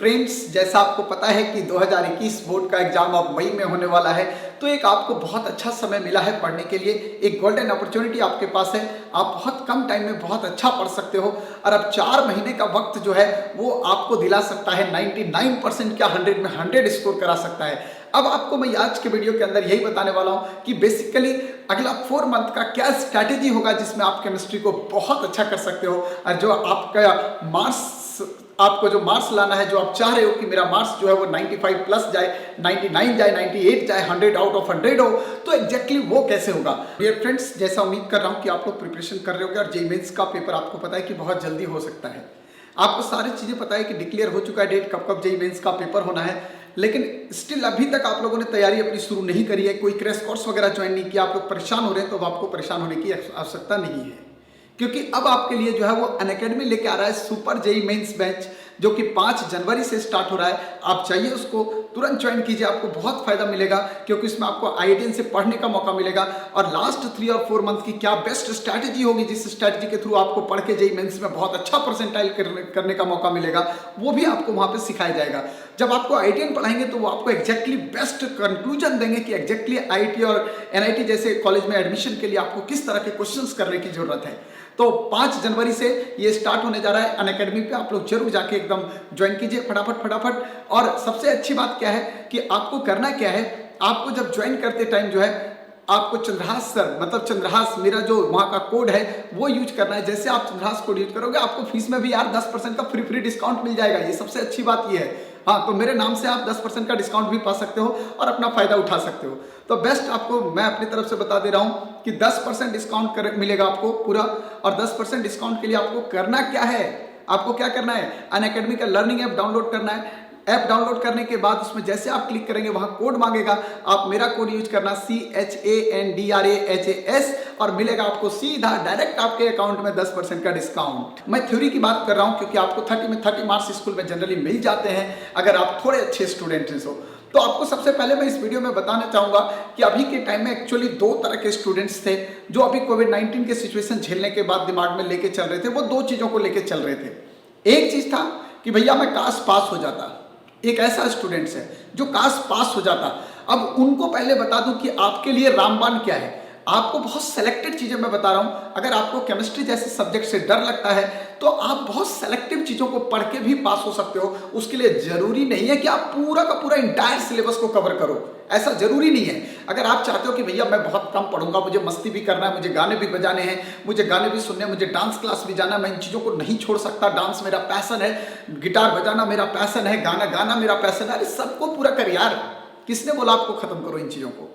Friends, जैसा आपको पता है कि 2021 बोर्ड का एग्जाम अब मई में होने वाला है, तो एक आपको बहुत अच्छा समय मिला है पढ़ने के लिए। एक गोल्डन अपॉर्चुनिटी आपके पास है। आप बहुत कम टाइम में बहुत अच्छा पढ़ सकते हो और अब 4 महीने का वक्त जो है वो आपको दिला सकता है 99% क्या 100 में 100 स्कोर करा सकता है। अब आपको मैं आज के वीडियो के अंदर यही बताने वाला हूं कि बेसिकली अगला 4 मंथ का क्या स्ट्रैटेजी होगा जिसमें आप केमिस्ट्री को बहुत अच्छा कर सकते हो और जो आपको जो मार्क्स लाना है, जो आप चाह रहे हो कि मेरा मार्क्स जो है वो 95 प्लस जाए, 99 जाए, 98 जाए, 100 आउट ऑफ 100 हो, तो एग्जैक्टली वो कैसे होगा। डियर फ्रेंड्स, जैसा उम्मीद कर रहा हूँ कि आप लोग प्रिपरेशन कर रहे होगे और जेईई मेंस का पेपर आपको पता है कि बहुत जल्दी हो सकता है। आपको सारी चीजें पता है कि डिक्लेयर हो चुका है डेट, कब कब जेईई मेंस का पेपर होना है, लेकिन स्टिल अभी तक आप लोगों ने तैयारी अपनी शुरू नहीं करी है, कोई क्रैश कोर्स वगैरह ज्वाइन नहीं किया, आप लोग परेशान हो रहे हैं, तो अब आपको परेशान होने की आवश्यकता नहीं है, क्योंकि अब आपके लिए जो है वो अनअकैडमी लेके आ रहा है सुपर जेईई मेंस बैच, जो कि 5 जनवरी से स्टार्ट हो रहा है। आप चाहिए उसको तुरंत ज्वाइन कीजिए, आपको बहुत फायदा मिलेगा, क्योंकि इसमें आपको आईआईटीएन से पढ़ने का मौका मिलेगा और लास्ट 3 और 4 मंथ की क्या बेस्ट स्ट्रैटेजी होगी, जिस स्ट्रैटेजी के थ्रू आपको पढ़ के जेईई मेंस में बहुत अच्छा परसेंटाइल करने का मौका मिलेगा, वो भी आपको वहां पे सिखाया जाएगा। जब आपको आईआईटीएन पढ़ाएंगे तो वो आपको एग्जैक्टली बेस्ट कंक्लूजन देंगे कि एग्जैक्टली आईआईटी और एनआईटी जैसे कॉलेज में एडमिशन के लिए आपको किस तरह के क्वेश्चंस करने की जरूरत है। तो 5 जनवरी से ये स्टार्ट होने जा रहा है अनअकैडमी पे, आप लोग जरूर जाके एकदम ज्वाइन कीजिए फटाफट। और सबसे अच्छी बात क्या है कि आपको करना क्या है, आपको जब ज्वाइन करते टाइम जो है आपको चंद्रहास सर, मतलब चंद्रहास मेरा जो वहाँ का कोड है वो यूज करना है। जैसे आप चंद्रहास कोड यूज करोगे आपको फीस में भी यार 10% का फ्री डिस्काउंट मिल जाएगा। ये सबसे अच्छी बात ये है। हाँ, तो मेरे नाम से आप 10% का डिस्काउंट भी पा सकते हो और अपना फायदा उठा सकते हो। तो बेस्ट आपको मैं अपनी तरफ से बता दे रहा हूँ कि 10% डिस्काउंट मिलेगा आपको पूरा, और 10% डिस्काउंट के लिए आपको करना क्या है, आपको क्या करना है, अनअकैडमी का लर्निंग ऐप डाउनलोड करना है। ऐप डाउनलोड करने के बाद उसमें जैसे आप क्लिक करेंगे वहां कोड मांगेगा, आप मेरा कोड यूज करना CHANDRAHAS और मिलेगा आपको सीधा डायरेक्ट आपके अकाउंट में 10% का डिस्काउंट। मैं थ्योरी की बात कर रहा हूं क्योंकि आपको 30 में 30 मार्क्स स्कूल में जनरली मिल जाते हैं अगर आप थोड़े अच्छे स्टूडेंट हो। तो आपको सबसे पहले मैं इस वीडियो में बताना चाहूंगा कि अभी के टाइम में एक्चुअली 2 तरह के स्टूडेंट्स थे जो अभी कोविड-19 के सिचुएशन झेलने के बाद दिमाग में लेके चल रहे थे। वो 2 चीजों को लेके चल रहे थे। एक चीज था कि भैया मैं काश पास हो जाता, एक ऐसा स्टूडेंट्स है जो काश पास हो जाता। अब उनको पहले बता दूं कि आपके लिए रामबाण क्या है। आपको बहुत सेलेक्टेड चीजें मैं बता रहा हूं। अगर आपको केमिस्ट्री जैसे सब्जेक्ट से डर लगता है तो आप बहुत सेलेक्टिव चीजों को पढ़ के भी पास हो सकते हो। उसके लिए जरूरी नहीं है कि आप पूरा का पूरा इंटायर सिलेबस को कवर करो, ऐसा जरूरी नहीं है। अगर आप चाहते हो कि भैया मैं बहुत कम पढ़ूंगा, मुझे मस्ती भी करना है, मुझे गाने भी बजाने हैं, मुझे गाने भी सुनने हैं, मुझे डांस क्लास भी जाना, मैं इन चीजों को नहीं छोड़ सकता, डांस मेरा पैशन है, गिटार बजाना मेरा पैशन है, गाना गाना मेरा पैशन है, अरे सबको पूरा कर यार। किसने बोला आपको खत्म करो इन चीजों को?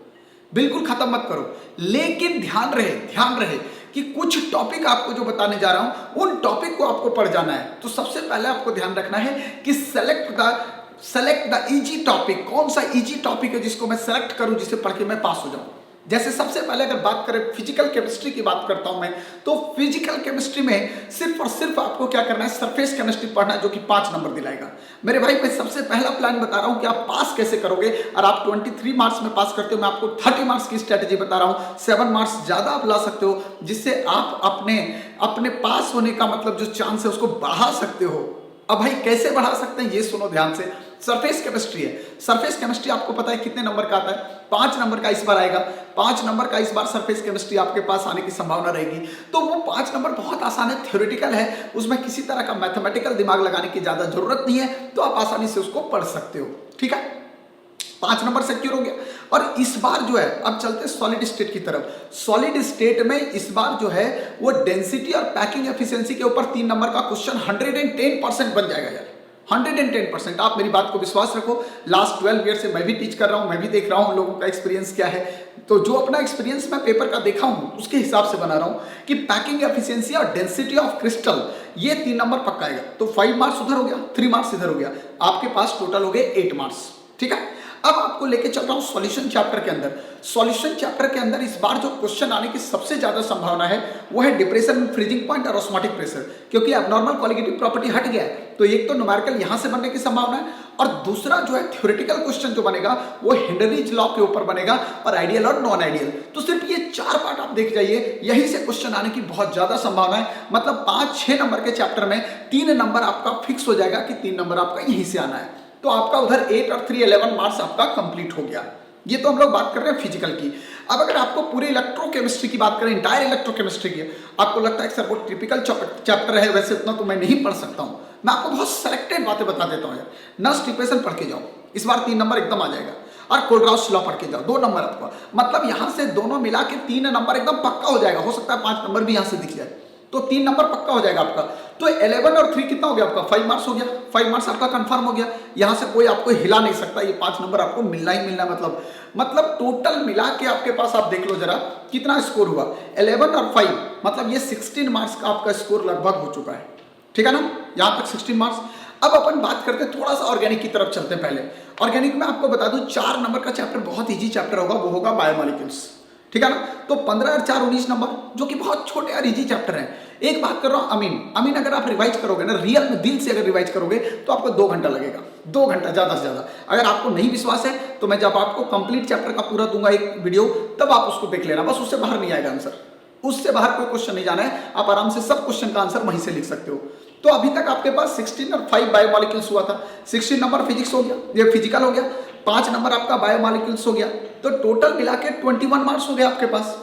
बिल्कुल खत्म मत करो, लेकिन ध्यान रहे कि कुछ टॉपिक आपको जो बताने जा रहा हूं उन टॉपिक को आपको पढ़ जाना है। तो सबसे पहले आपको ध्यान रखना है कि सेलेक्ट द इजी टॉपिक। कौन सा इजी टॉपिक है जिसको मैं सेलेक्ट करूं, जिसे पढ़ के मैं पास हो जाऊं। जैसे सबसे पहले अगर बात करें फिजिकल केमिस्ट्री की बात करता हूं मैं, तो फिजिकल केमिस्ट्री में सिर्फ और सिर्फ आपको क्या करना है, सरफेस केमिस्ट्री पढ़ना है, जो कि 5 नंबर दिलाएगा। मेरे भाई मैं सबसे पहला प्लान बता रहा हूं कि आप पास कैसे करोगे। और आप 23 मार्क्स में पास करते हो, मैं आपको 30 मार्क्स की स्ट्रेटेजी बता रहा हूं। 7 मार्क्स ज्यादा आप ला सकते हो, जिससे आप अपने पास होने का मतलब जो चांस है उसको बढ़ा सकते हो। अब भाई कैसे बढ़ा सकते हैं ये सुनो ध्यान से। सरफेस केमिस्ट्री है, सरफेस केमिस्ट्री आपको पता है कितने नंबर का आता है, 5 नंबर का इस बार आएगा। 5 नंबर का इस बार सरफेस केमिस्ट्री आपके पास आने की संभावना रहेगी। तो वो 5 नंबर बहुत आसान है, थ्योरेटिकल है, उसमें किसी तरह का मैथमेटिकल दिमाग लगाने की ज्यादा जरूरत नहीं है, तो आप आसानी से उसको पढ़ सकते हो। ठीक है, 5 नंबर सिक्योर हो गया। और इस बार जो है अब चलते सॉलिड स्टेट की तरफ। सॉलिड स्टेट में इस बार जो है वो डेंसिटी और पैकिंग एफिशिएंसी के ऊपर 3 नंबर का क्वेश्चन 110% बन जाएगा यार, 110%। आप मेरी बात को विश्वास रखो, लास्ट 12 ईयर से मैं भी टीच कर रहा हूं, मैं भी देख रहा हूं लोगों का एक्सपीरियंस क्या है। तो जो अपना एक्सपीरियंस मैं पेपर का देखा हूं उसके हिसाब से बना रहा हूं कि पैकिंग एफिशिएंसी और डेंसिटी ऑफ क्रिस्टल ये 3 नंबर पक्का आएगा। तो 5 मार्क्स उधर हो गया, 3 मार्क्स इधर हो गया, आपके पास टोटल हो गए 8 मार्क्स। ठीक है, अब आपको लेके चल रहा हूं सॉल्यूशन चैप्टर के अंदर। सॉल्यूशन चैप्टर के अंदर इस बार जो क्वेश्चन आने की सबसे ज्यादा संभावना है वो है डिप्रेशन, फ्रीजिंग पॉइंट और ऑस्मोटिक प्रेशर, क्योंकि एब्नॉर्मल कॉलिगेटिव प्रॉपर्टी हट गया है। तो एक तो न्यूमेरिकल यहां से बनने की संभावना है, और दूसरा जो है थ्योरेटिकल क्वेश्चन जो बनेगा वो हेनरीज लॉ के ऊपर बनेगा, और आइडियल और नॉन आइडियल। तो सिर्फ ये 4 पार्ट आप देख जाइए, यहीं से क्वेश्चन आने की बहुत ज्यादा संभावना है। मतलब 5-6 नंबर के चैप्टर में 3 नंबर आपका फिक्स हो जाएगा कि 3 नंबर आपका यहीं से आना है। तो आपका उधर 8 और 3 11 मार्क्स आपका कंप्लीट हो गया। ये तो हम लोग बात कर रहे हैं फिजिकल की। अब अगर आपको पूरी इलेक्ट्रोकेमिस्ट्री की बात करें, इंटायर इलेक्ट्रोकेमिस्ट्री की, आपको लगता है कि सर वो टिपिकल चैप्टर है, वैसे उतना तो मैं नहीं पढ़ सकता हूं, मैं आपको बहुत सेलेक्टेड बातें बता देता हूं यार। नस्ट इक्वेशन पढ़ के जाओ, इस बार 3 नंबर एकदम आ जाएगा। और कोलराउस लॉ पढ़ के जाओ, 2 नंबर आपका, मतलब यहां से दोनों मिला के 3 नंबर एकदम पक्का हो जाएगा। हो सकता है 5 नंबर भी यहां से दिख जाए, तो 3 नंबर पक्का हो जाएगा आपका। तो 11 और 3 कितना हो गया आपका? 5 मार्क्स हो गया। 5 मार्क्स आपका कंफर्म हो गया, यहां से कोई आपको हिला नहीं सकता। ये 5 नंबर आपको मिलना ही मिलना, मतलब टोटल मिला के आपके पास आप देख लो जरा कितना स्कोर हुआ। 11 और 5 मतलब ये 16 मार्क्स का आपका स्कोर लगभग हो चुका है। ठीक है ना, यहां तक 16 मार्क्स। अब अपन बात करते हैं थोड़ा सा ऑर्गेनिक की तरफ चलते हैं। पहले ऑर्गेनिक में आपको बता दूं 4 नंबर का चैप्टर बहुत इजी चैप्टर होगा, वो होगा बायोमोलिक्यूल्स। ठीक है ना, तो 15 और 4 19 नंबर, जो कि बहुत छोटे और इजी चैप्टर हैं। एक बात कर रहा हूं अमीन, अमीन अगर आप रिवाइज करोगे ना, रियल में दिल से अगर रिवाइज करोगे तो आपको 2 घंटा लगेगा, 2 घंटा ज्यादा से ज्यादा। अगर आपको नहीं विश्वास है तो मैं जब आपको कंप्लीट चैप्टर का पूरा दूंगा एक वीडियो, तब आप उसको देख लेना, बस उससे बाहर नहीं आएगा आंसर, उससे बाहर कोई क्वेश्चन नहीं जाना है, आप आराम से सब क्वेश्चन का आंसर वहीं से लिख सकते हो। तो अभी तक आपके पास 16 और 5 बायोमोलिक्यूल्स हुआ था, 16 नंबर फिजिक्स हो गया, ये फिजिकल हो गया, 5 नंबर आपका बायोमोलिक्यूल्स हो गया, तो टोटल मिला के 21 मार्क्स हो गए आपके पास।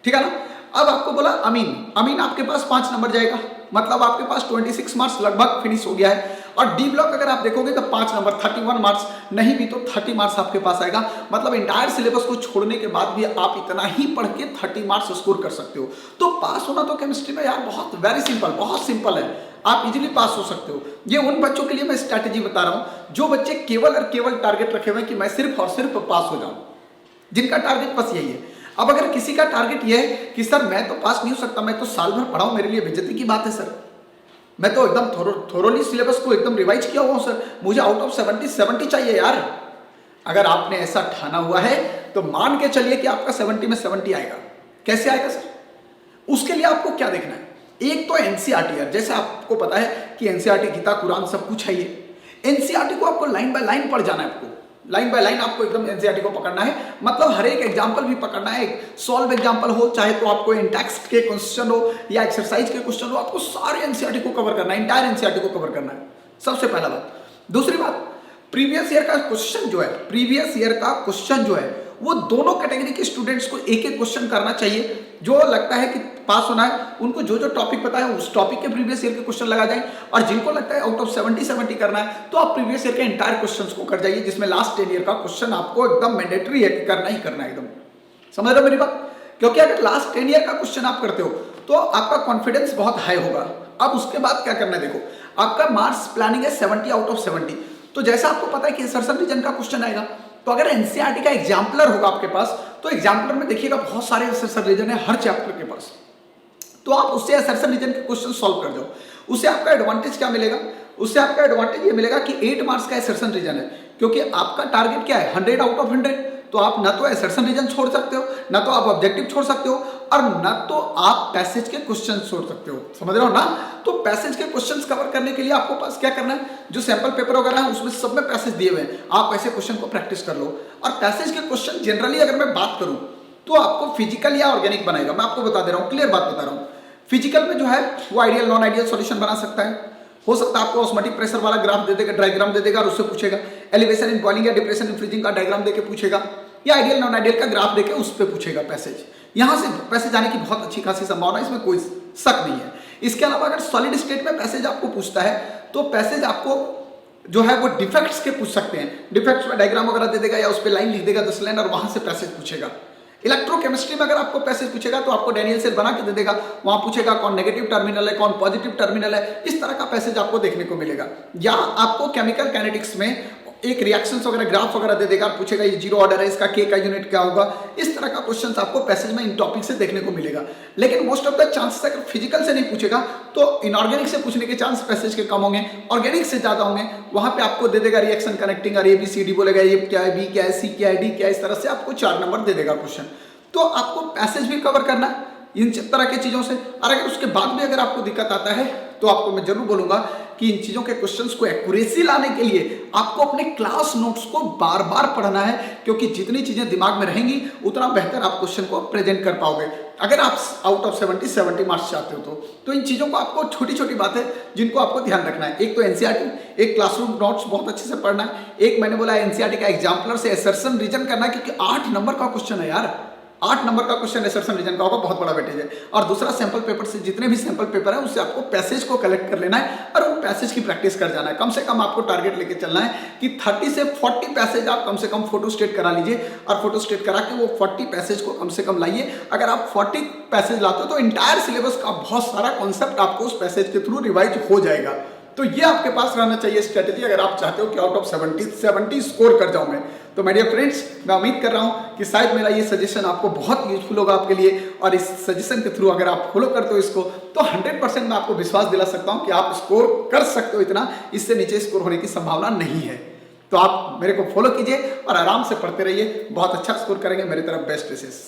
ठीक है ना, अब आपको बोला अमीन, अमीन आपके पास 5 नंबर जाएगा, मतलब आपके पास 26 मार्क्स लगभग फिनिश हो गया है। और डी ब्लॉक अगर आप देखोगे तो 5 नंबर 31 मार्क्स, नहीं भी तो 30 मार्क्स आपके पास आएगा। मतलब इंटायर सिलेबस को छोड़ने के बाद भी आप इतना ही पढ़ के 30 मार्क्स स्कोर कर सकते हो। तो पास होना तो केमिस्ट्री में यार बहुत वेरी सिंपल, बहुत सिंपल है, आप इजीली पास हो सकते हो। ये उन बच्चों के लिए मैं स्ट्रैटेजी बता रहा हूं जो बच्चे केवल और केवल टारगेट रखे हुए हैं कि मैं सिर्फ और सिर्फ पास हो जाऊं, जिनका टारगेट बस यही है। अब अगर किसी का टारगेट ये है कि सर मैं तो पास नहीं हो सकता, मैं तो साल भर पढ़ा हूं, मेरे लिए बेइज्जती की बात है सर, मैं तो एकदम थोरोली सिलेबस को एकदम रिवाइज किया हुआ हूं सर, मुझे आउट ऑफ 70 चाहिए यार। अगर आपने ऐसा ठाना हुआ है तो मान के चलिए कि आपका 70 में 70 आएगा। कैसे आएगा सर? उसके लिए आपको क्या देखना है, एक तो एनसीईआरटी है, जैसे आपको पता है कि एनसीईआरटी गीता कुरान सब कुछ है, ये एनसीईआरटी को आपको लाइन बाय लाइन पढ़ जाना है, आपको लाइन बाय लाइन आपको एकदम एनसीईआरटी को पकड़ना है। मतलब हर एक एग्जांपल भी पकड़ना है, एक सॉल्व एग्जांपल हो, चाहे तो आपको टेक्स्ट के क्वेश्चन हो या एक्सरसाइज के क्वेश्चन हो, आपको सारे एनसीईआरटी को कवर करना है, इंटायर एनसीईआरटी को कवर करना है, सबसे पहला बात। दूसरी बात, प्रीवियस ईयर का क्वेश्चन जो है, प्रीवियस ईयर का क्वेश्चन जो है वो दोनों कैटेगरी के स्टूडेंट्स को एक एक क्वेश्चन करना चाहिए। जो लगता है कि पास होना है उनको जो जो टॉपिक पता है उस टॉपिक के प्रीवियस ईयर के क्वेश्चन लगा जाए, और जिनको लगता है आउट ऑफ 70 करना है तो आप प्रीवियस ईयर के एंटायर क्वेश्चंस को कर जाइए, जिसमें लास्ट 10 ईयर का क्वेश्चन आपको एकदम मैंडेटरी है कि करना ही करना है, एकदम समझ रहे हो मेरी बात? क्योंकि अगर लास्ट 10 ईयर का क्वेश्चन आप करते हो तो आपका कॉन्फिडेंस बहुत हाई होगा। अब उसके बाद क्या करना है, देखो आपका मार्क्स प्लानिंग है 70 आउट ऑफ 70, तो जैसा आपको पता है कि इंसर्शन रीजन का क्वेश्चन आएगा, तो अगर एनसीईआरटी का एग्जाम्पलर होगा आपके पास तो एग्जाम्पलर में देखिएगा बहुत सारे इंसर्शन रीजन है हर चैप्टर के पास, तो आप उससे इंसर्शन रीजन के क्वेश्चन सॉल्व कर जाओ। उससे आपका एडवांटेज क्या मिलेगा? उससे आपका एडवांटेज ये मिलेगा कि 8 मार्क्स का इंसर्शन रीजन है, क्योंकि आपका टारगेट क्या है 100 आउट ऑफ 100, तो आप ना तो इंसर्शन रीजन छोड़ सकते हो, ना तो आप ऑब्जेक्टिव छोड़ सकते हो, और ना तो आप पैसेज के क्वेश्चन छोड़ सकते हो, समझ रहे हो ना? तो पैसेज के क्वेश्चंस कवर करने के लिए आपको पास क्या करना है, जो सैंपल पेपर वगैरह है उसमें सब में पैसेज दिए हुए हैं, आप ऐसे क्वेश्चन को प्रैक्टिस कर लो। और पैसेज के क्वेश्चन जनरली अगर मैं बात करूं तो आपको फिजिकल या ऑर्गेनिक बनाएगा, मैं आपको बता दे रहा हूं, क्लियर बात बता रहा हूं। फिजिकल में जो है वो आइडियल नॉन आइडियल सॉल्यूशन बना सकता है, हो सकता है आपको ऑस्मोटिक प्रेशर वाला ग्राफ दे देगा, डायग्राम दे देगा और उससे पूछेगा, एलिवेशन इन बॉइलिंग या डिप्रेशन इन फ्रीजिंग का डायग्राम देके पूछेगा, या आइडियल नॉन आइडियल का ग्राफ देके उस पर पूछेगा पैसेज। यहां से पैसेज आने की बहुत अच्छी खासी संभावना है, इसमें कोई शक नहीं है। इसके अलावा अगर सॉलिड स्टेट में पैसेज आपको पूछता है तो पैसेज आपको जो है वो डिफेक्ट्स के पूछ सकते हैं, डिफेक्ट्स में डायग्राम वगैरह दे देगा या उस पर लाइन लिख देगा 10 लाइन और वहां से पैसेज पूछेगा। इलेक्ट्रोकेमिस्ट्री में अगर आपको पैसेज पूछेगा तो आपको डैनियल सेल बना के दे देगा, वहां पूछेगा कौन नेगेटिव टर्मिनल है, कौन पॉजिटिव टर्मिनल है, इस तरह का पैसेज आपको देखने को मिलेगा। या आपको केमिकल काइनेटिक्स में एक रिएक्शंस वगैरह ग्राफ वगैरह दे देगा, पूछेगा ये जीरो ऑर्डर है, इसका के का यूनिट क्या होगा, इस तरह का क्वेश्चंस आपको पैसेज में इन टॉपिक से देखने को मिलेगा। लेकिन मोस्ट ऑफ द चांसेस अगर फिजिकल से नहीं पूछेगा तो इनऑर्गेनिक से पूछने के चांस पैसेज के कम होंगे, ऑर्गेनिक से ज्यादा होंगे। वहां पे आपको दे देगा रिएक्शन कनेक्टिंग और ABCD बोलेगा, ये क्या है, B क्या है, C क्या है, D क्या है, इस तरह से आपको 4 नंबर दे देगा क्वेश्चन। तो आपको पैसेज भी कवर करना है, इन तरह की चीज़ों से। और अगर उसके बाद भी अगर आपको दिक्कत आता है तो आपको मैं जरूर बोलूंगा कि इन चीज़ों के क्वेश्चंस को एक्यूरेसी लाने के लिए आपको अपने क्लास नोट्स को बार बार पढ़ना है, क्योंकि जितनी चीज़ें दिमाग में रहेंगी उतना बेहतर आप क्वेश्चन को प्रेजेंट कर पाओगे। अगर आप आउट ऑफ 70 मार्क्स चाहते हो तो इन चीज़ों को आपको छोटी छोटी बातें जिनको आपको ध्यान रखना है। एक तो एनसीईआरटी, एक क्लासरूम नोट्स बहुत अच्छे से पढ़ना है, एक मैंने बोला एनसीईआरटी का एग्जाम्पलर से असर्शन रीजन करना है, क्योंकि 8 नंबर का क्वेश्चन है यार, 8 नंबर का क्वेश्चन असर्शन रीजन का होगा, बहुत बड़ा वेटेज है। और दूसरा सैंपल पेपर से जितने भी सैंपल पेपर है उससे आपको पैसेज को कलेक्ट कर लेना है और उन पैसेज की प्रैक्टिस कर जाना है। कम से कम आपको टारगेट लेके चलना है कि 30 से 40 पैसेज आप कम से कम फोटो स्टेट करा लीजिए, और फोटो स्टेट करा के वो 40 पैसेज को कम से कम लाइए। अगर आप 40 पैसेज लाते हो तो इंटायर सिलेबस का बहुत सारा कॉन्सेप्ट आपको उस पैसेज के थ्रू रिवाइज हो जाएगा। तो ये आपके पास रहना चाहिए स्ट्रेटेजी, अगर आप चाहते हो कि आउट ऑफ 70 स्कोर कर जाऊं मैं। तो मेरे फ्रेंड्स, मैं उम्मीद कर रहा हूं कि शायद मेरा ये सजेशन आपको बहुत यूजफुल होगा आपके लिए, और इस सजेशन के थ्रू अगर आप फॉलो करते हो इसको तो 100% मैं आपको विश्वास दिला सकता हूं कि आप स्कोर कर सकते हो इतना, इससे नीचे स्कोर होने की संभावना नहीं है। तो आप मेरे को फॉलो कीजिए और आराम से पढ़ते रहिए, बहुत अच्छा स्कोर करेंगे। मेरी तरफ बेस्ट विशेष।